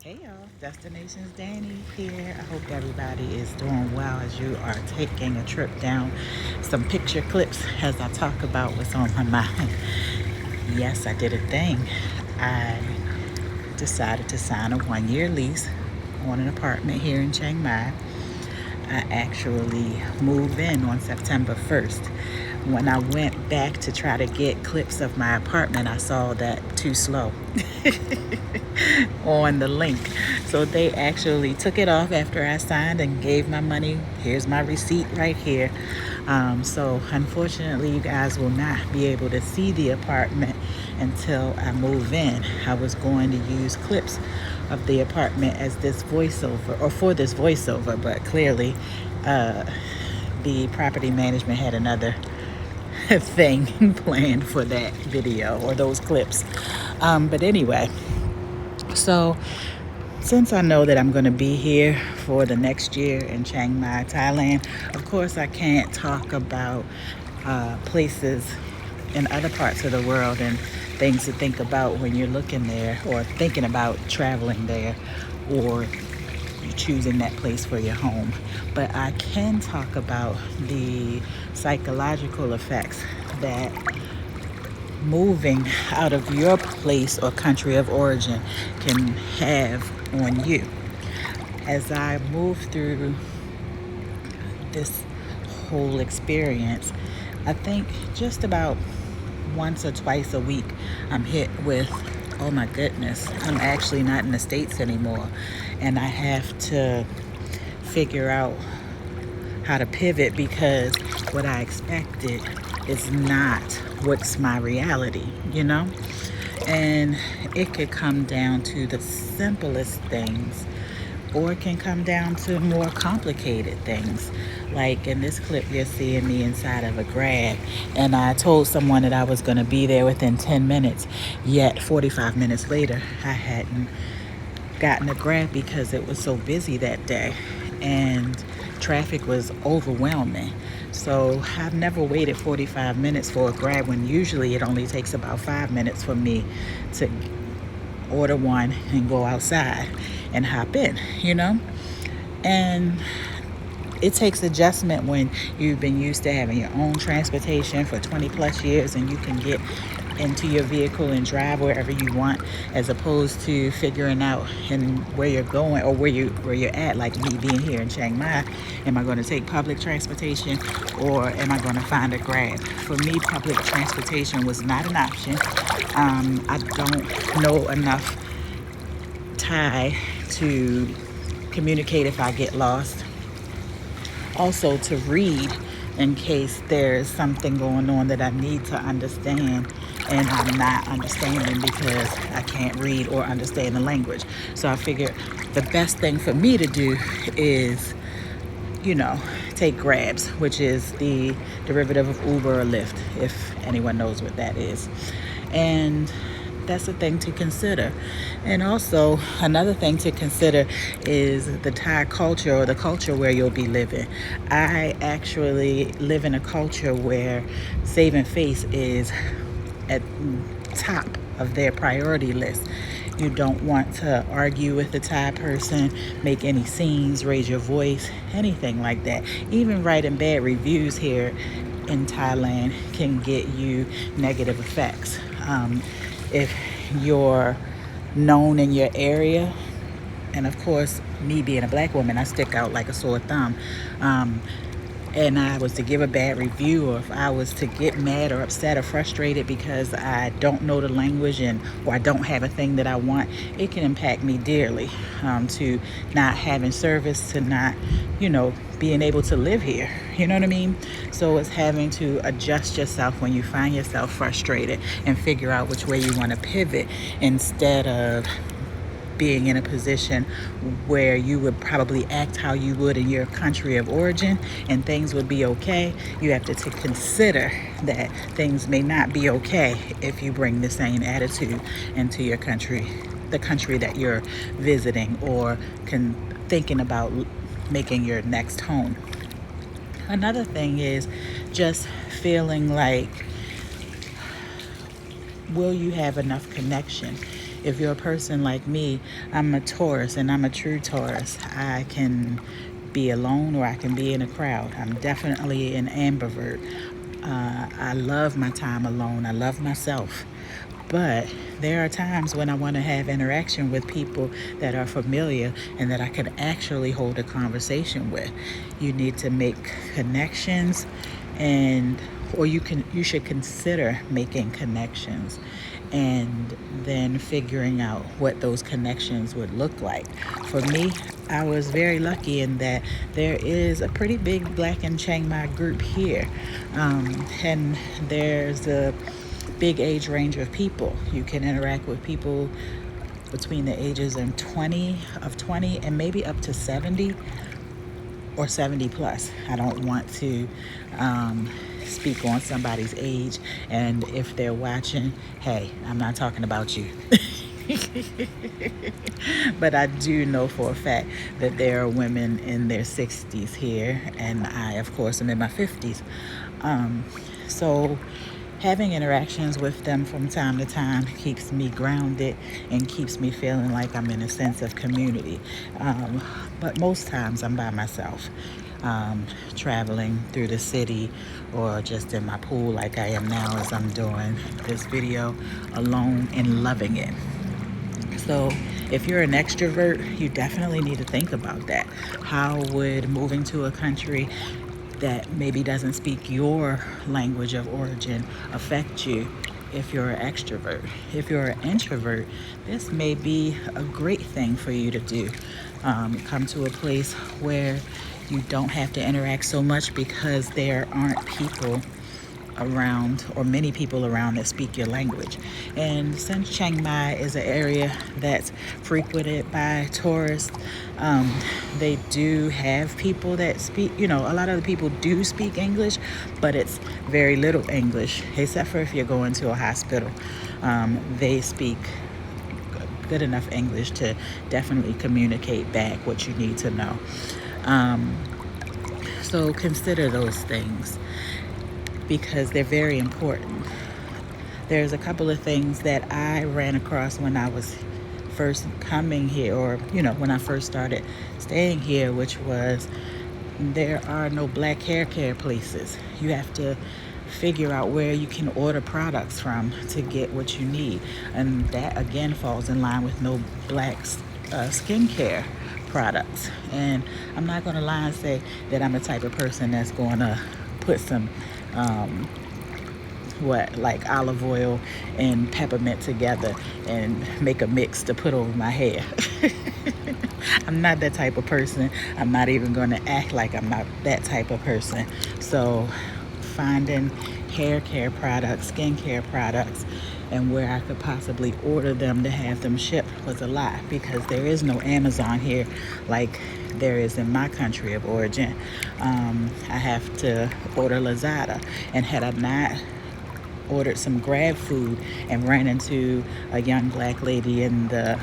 Hey y'all, Destinations Danny here. I hope everybody is doing well as you are taking a trip down some picture clips as I talk about what's on my mind. Yes, I did a thing. I decided to sign a 1 year lease on an apartment here in Chiang Mai. I actually moved in on September 1st. When I went back to try to get clips of my apartment, I saw that too slow on the link. So they actually took it off after I signed and gave my money. Here's my receipt right here. So unfortunately, you guys will not be able to see the apartment until I move in. I was going to use clips of the apartment as this voiceover, or for this voiceover, but clearly the property management had another thing planned for that video or those clips. But anyway, so since I know that I'm going to be here for the next year in Chiang Mai, Thailand, of course I can't talk about places in other parts of the world and things to think about when you're looking there or thinking about traveling there or choosing that place for your home. But I can talk about the psychological effects that moving out of your place or country of origin can have on you. As I move through this whole experience, I think just about once or twice a week I'm hit with, oh my goodness, I'm actually not in the States anymore, and I have to figure out how to pivot because what I expected is not what's my reality, you know? And it could come down to the simplest things, or it can come down to more complicated things. Like in this clip, you're seeing me inside of a Grab, and I told someone that I was going to be there within 10 minutes, yet 45 minutes later, I hadn't gotten a Grab because it was so busy that day and traffic was overwhelming. So I've never waited 45 minutes for a Grab when usually it only takes about 5 minutes for me to order one and go outside and hop in, you know? And it takes adjustment when you've been used to having your own transportation for 20 plus years and you can get into your vehicle and drive wherever you want, as opposed to figuring out and where you're going or where you're at, like me being here in Chiang Mai. Am I going to take public transportation or am I going to find a Grab? For me, public transportation was not an option. I don't know enough Thai to communicate if I get lost. Also to read in case there's something going on that I need to understand and I'm not understanding because I can't read or understand the language. So I figured the best thing for me to do is, take Grabs, which is the derivative of Uber or Lyft, if anyone knows what that is. And that's a thing to consider. And also another thing to consider is the Thai culture, or the culture where you'll be living. I actually live in a culture where saving face is at top of their priority list. You don't want to argue with the Thai person, make any scenes, raise your voice, anything like that. Even writing bad reviews here in Thailand can get you negative effects. If you're known in your area, and of course, me being a black woman, I stick out like a sore thumb. And I was to give a bad review, or if I was to get mad or upset or frustrated because I don't know the language or I don't have a thing that I want, it can impact me dearly, to not having service, to not, being able to live here. You know what I mean? So it's having to adjust yourself when you find yourself frustrated and figure out which way you want to pivot, instead of being in a position where you would probably act how you would in your country of origin and things would be okay. You have to consider that things may not be okay if you bring the same attitude into your country, the country that you're visiting or thinking about making your next home. Another thing is just feeling like, will you have enough connection if you're a person like me, I'm a Taurus and I'm a true Taurus. I can be alone or I can be in a crowd. I'm definitely an ambivert. I love my time alone. I love myself. But there are times when I want to have interaction with people that are familiar and that I can actually hold a conversation with. You need to make connections, and or you should consider making connections and then figuring out what those connections would look like. For me, I was very lucky in that there is a pretty big Black in Chiang Mai group here, and there's a big age range of people. You can interact with people between the ages of 20 and maybe up to 70 or 70 plus. I don't want to speak on somebody's age, and if they're watching, hey, I'm not talking about you. But I do know for a fact that there are women in their 60s here, and I, of course, am in my 50s. So having interactions with them from time to time keeps me grounded and keeps me feeling like I'm in a sense of community. But most times I'm by myself, traveling through the city or just in my pool like I am now as I'm doing this video, alone and loving it. So if you're an extrovert, you definitely need to think about that. How would moving to a country that maybe doesn't speak your language of origin affect you if you're an extrovert? If you're an introvert, this may be a great thing for you to do. Come to a place where you don't have to interact so much because there aren't people around or many people around that speak your language. And since Chiang Mai is an area that's frequented by tourists, they do have people that speak, a lot of the people do speak English, but it's very little English, except for if you're going to a hospital. They speak good enough English to definitely communicate back what you need to know. So consider those things, because they're very important. There's a couple of things that I ran across when I was first coming here, or when I first started staying here, which was there are no Black hair care places. You have to figure out where you can order products from to get what you need, and that again falls in line with no Black skincare products. And I'm not going to lie and say that I'm the type of person that's going to put some like olive oil and peppermint together and make a mix to put over my hair. I'm not that type of person. I'm not even going to act like I'm not that type of person. So finding hair care products, skincare products, and where I could possibly order them to have them shipped was a lot, because there is no Amazon here like there is in my country of origin. I have to order Lazada, and had I not ordered some Grab food and ran into a young Black lady in the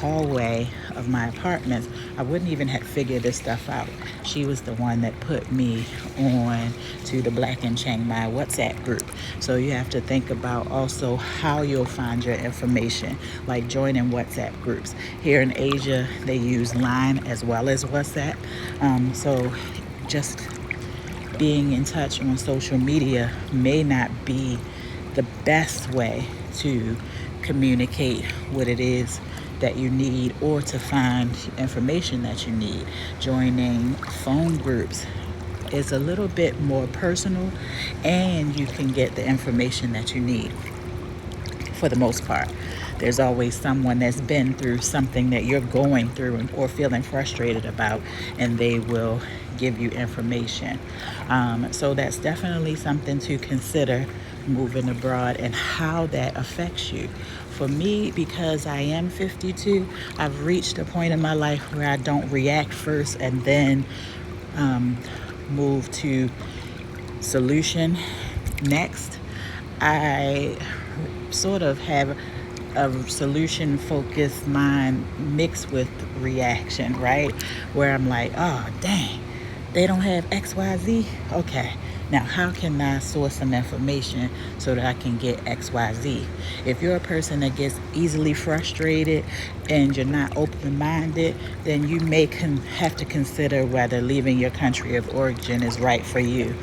hallway of my apartments, I wouldn't even have figured this stuff out. She was the one that put me on to the Black in Chiang Mai WhatsApp group. So you have to think about also how you'll find your information, like joining WhatsApp groups. Here in Asia, they use Line as well as WhatsApp. So just being in touch on social media may not be the best way to communicate what it is that you need or to find information that you need. Joining phone groups is a little bit more personal, and you can get the information that you need for the most part. There's always someone that's been through something that you're going through or feeling frustrated about, and they will give you information. So that's definitely something to consider moving abroad and how that affects you. For me, because I am 52, I've reached a point in my life where I don't react first and then move to solution next. I sort of have a solution focused mind mixed with reaction, right? Where I'm like, oh dang, they don't have XYZ. Okay, Now, how can I source some information so that I can get XYZ? If you're a person that gets easily frustrated and you're not open-minded, then you may have to consider whether leaving your country of origin is right for you,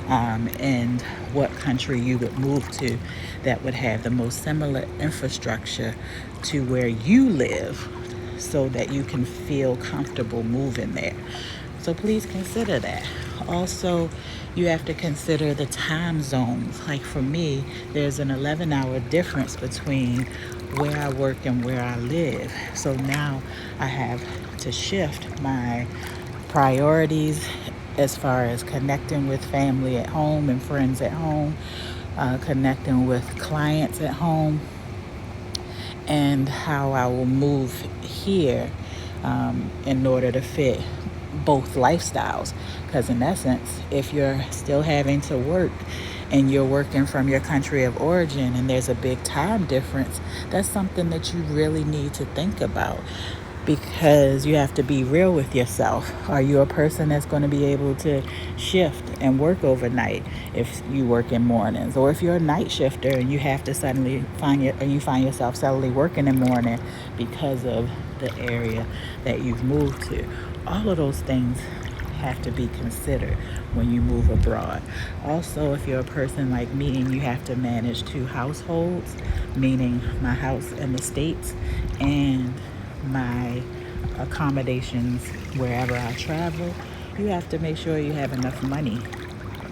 and what country you would move to that would have the most similar infrastructure to where you live, so that you can feel comfortable moving there. So please consider that. Also, you have to consider the time zones. Like for me, there's an 11-hour difference between where I work and where I live. So now I have to shift my priorities as far as connecting with family at home and friends at home, connecting with clients at home, and how I will move here, in order to fit both lifestyles. Because in essence, if you're still having to work and you're working from your country of origin and there's a big time difference, that's something that you really need to think about, because you have to be real with yourself. Are you a person that's going to be able to shift and work overnight if you work in mornings? Or if you're a night shifter and you have to suddenly find yourself suddenly working in the morning because of the area that you've moved to? All of those things have to be considered when you move abroad. Also, if you're a person like me and you have to manage 2 households, meaning my house in the States and my accommodations wherever I travel, you have to make sure you have enough money,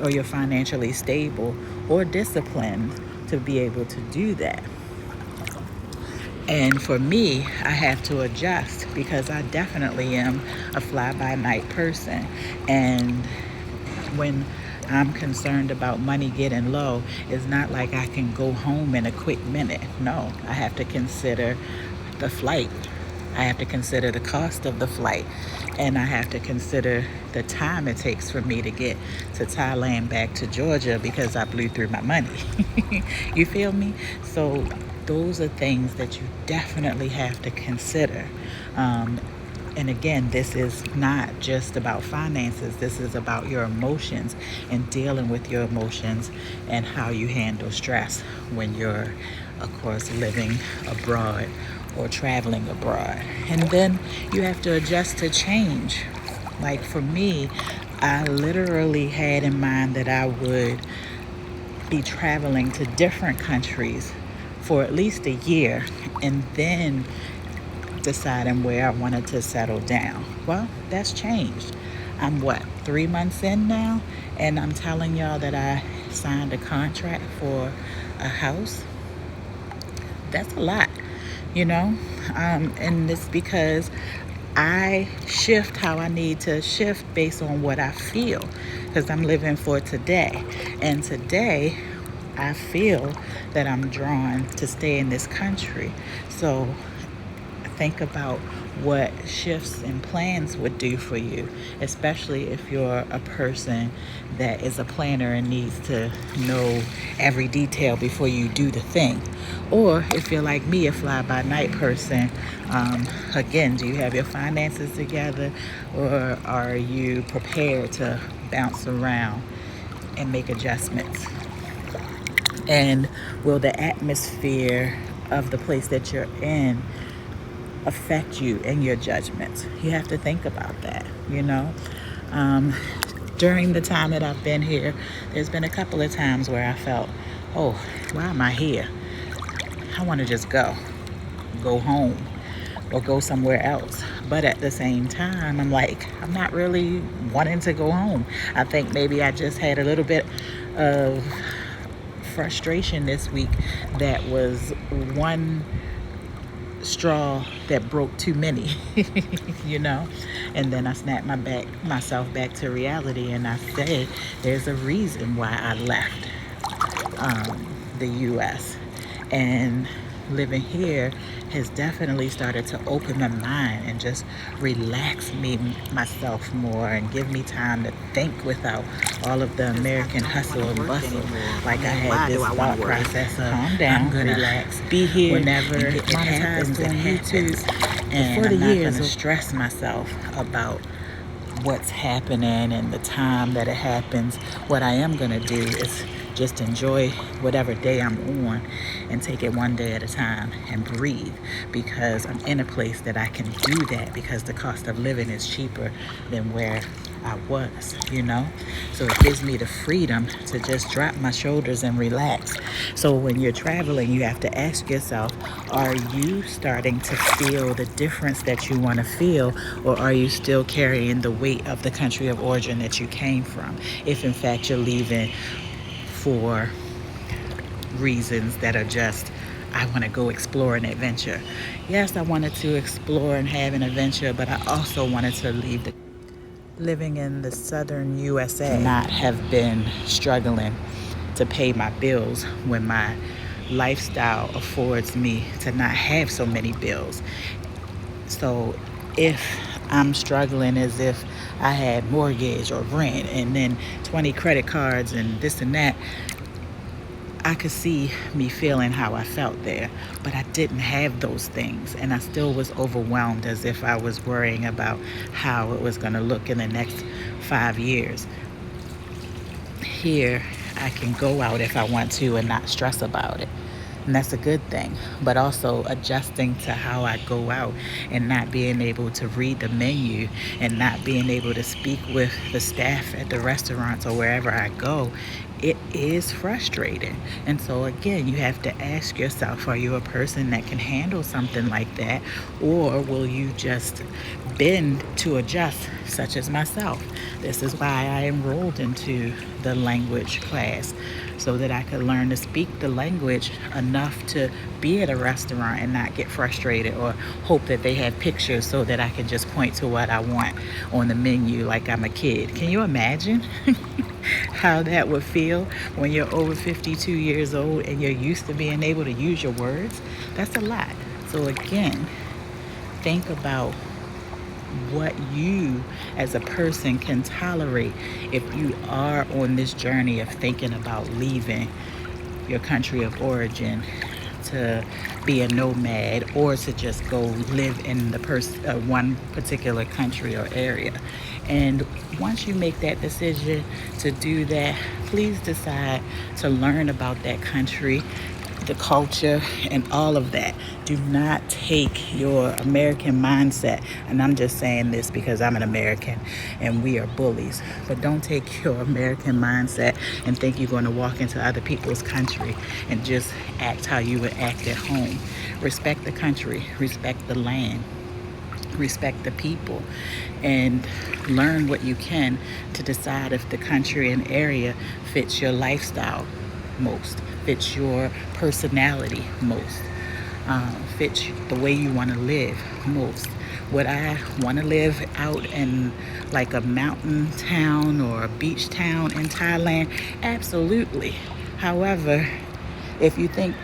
or you're financially stable or disciplined to be able to do that. And for me, I have to adjust, because I definitely am a fly-by-night person. And when I'm concerned about money getting low, it's not like I can go home in a quick minute. No, I have to consider the flight. I have to consider the cost of the flight, and I have to consider the time it takes for me to get to Thailand back to Georgia, because I blew through my money. You feel me? So those are things that you definitely have to consider. And again, this is not just about finances. This is about your emotions and dealing with your emotions and how you handle stress when you're, of course, living abroad or traveling abroad. And then you have to adjust to change. Like for me, I literally had in mind that I would be traveling to different countries for at least a year, and then deciding where I wanted to settle down. Well, that's changed. I'm 3 months in now, and I'm telling y'all that I signed a contract for a house. That's a lot, you know? And it's because I shift how I need to shift based on what I feel, because I'm living for today. And today, I feel that I'm drawn to stay in this country. So think about what shifts and plans would do for you, especially if you're a person that is a planner and needs to know every detail before you do the thing. Or if you're like me, a fly-by-night person, again, do you have your finances together, or are you prepared to bounce around and make adjustments? And will the atmosphere of the place that you're in affect you and your judgments? You have to think about that, you know. During the time that I've been here, there's been a couple of times where I felt, oh, why am I here? I want to just go home or go somewhere else. But at the same time, I'm like, I'm not really wanting to go home. I think maybe I just had a little bit of frustration this week that was one straw that broke too many, you know. And then I snapped myself back to reality, and I said, there's a reason why I left the U.S. And living here has definitely started to open my mind and just relax myself more, and give me time to think without all of the American hustle and bustle. Like I had this thought process of, calm down, I'm gonna relax, be here whenever it happens on YouTube, and I'm not gonna stress myself about what's happening and the time that it happens. What I am going to do is just enjoy whatever day I'm on and take it one day at a time and breathe, because I'm in a place that I can do that because the cost of living is cheaper than where I was, you know? So it gives me the freedom to just drop my shoulders and relax. So when you're traveling, you have to ask yourself, are you starting to feel the difference that you want to feel, or are you still carrying the weight of the country of origin that you came from? If in fact you're leaving for reasons that are just, I want to go explore an adventure. Yes, I wanted to explore and have an adventure, but I also wanted to leave the living in the southern USA, not have been struggling to pay my bills when my lifestyle affords me to not have so many bills. So if I'm struggling as if I had mortgage or rent and then 20 credit cards and this and that, I could see me feeling how I felt there, but I didn't have those things, and I still was overwhelmed as if I was worrying about how it was going to look in the next 5 years. Here, I can go out if I want to and not stress about it. And that's a good thing, but also adjusting to how I go out and not being able to read the menu and not being able to speak with the staff at the restaurants or wherever I go. It is frustrating. And so again, you have to ask yourself, are you a person that can handle something like that, or will you just bend to adjust, such as myself? This is why I enrolled into the language class, so that I could learn to speak the language enough to be at a restaurant and not get frustrated or hope that they have pictures so that I can just point to what I want on the menu like I'm a kid. Can you imagine how that would feel when you're over 52 years old and you're used to being able to use your words? That's a lot. So again, think about what you as a person can tolerate if you are on this journey of thinking about leaving your country of origin to be a nomad, or to just go live in the one particular country or area. And once you make that decision to do that, please decide to learn about that country, the culture, and all of that. Do not take your American mindset, and I'm just saying this because I'm an American and we are bullies, but don't take your American mindset and think you're going to walk into other people's country and just act how you would act at home. Respect the country, respect the land, respect the people, and learn what you can to decide if the country and area fits your lifestyle most, fits your personality most, fits the way you want to live most. Would I want to live out in like a mountain town or a beach town in Thailand? Absolutely. However, if you think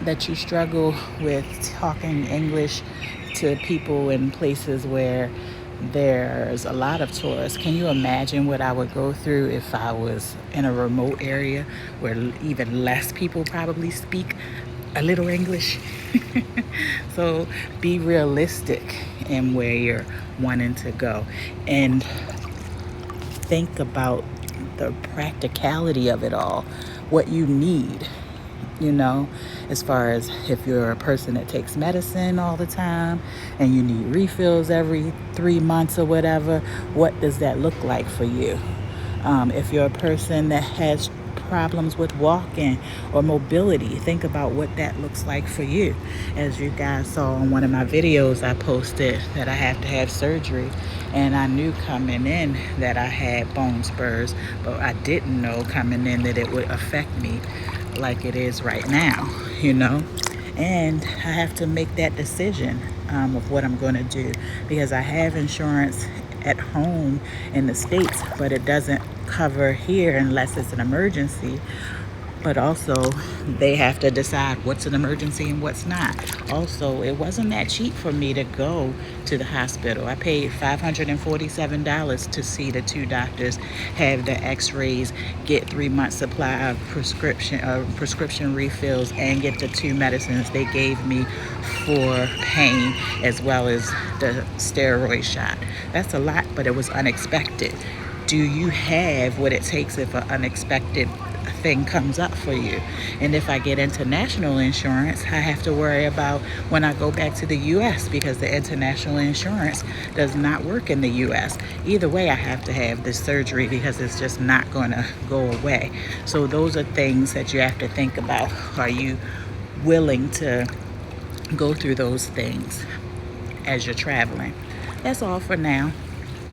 that you struggle with talking English to people in places where there's a lot of tourists, can you imagine what I would go through if I was in a remote area where even less people probably speak a little English? So be realistic in where you're wanting to go, and think about the practicality of it all, what you need. You know, as far as if you're a person that takes medicine all the time and you need refills every 3 months or whatever, what does that look like for you? If you're a person that has problems with walking or mobility, think about what that looks like for you. As you guys saw in one of my videos I posted, that I have to have surgery, and I knew coming in that I had bone spurs, but I didn't know coming in that it would affect me like it is right now, you know. And I have to make that decision of what I'm going to do, because I have insurance at home in the States, but it doesn't cover here unless it's an emergency. but also they have to decide what's an emergency and what's not. Also, it wasn't that cheap for me to go to the hospital. I paid $547 to see the two doctors, have the x-rays, get 3 months supply of prescription refills, and get the two medicines they gave me for pain, as well as the steroid shot. That's a lot, but it was unexpected. Do you have what it takes if an unexpected thing comes up for you? And if I get international insurance, I have to worry about when I go back to the US, because the international insurance does not work in the US. Either way, I have to have this surgery because it's just not going to go away. So those are things that you have to think about. Are you willing to go through those things as you're traveling? That's all for now.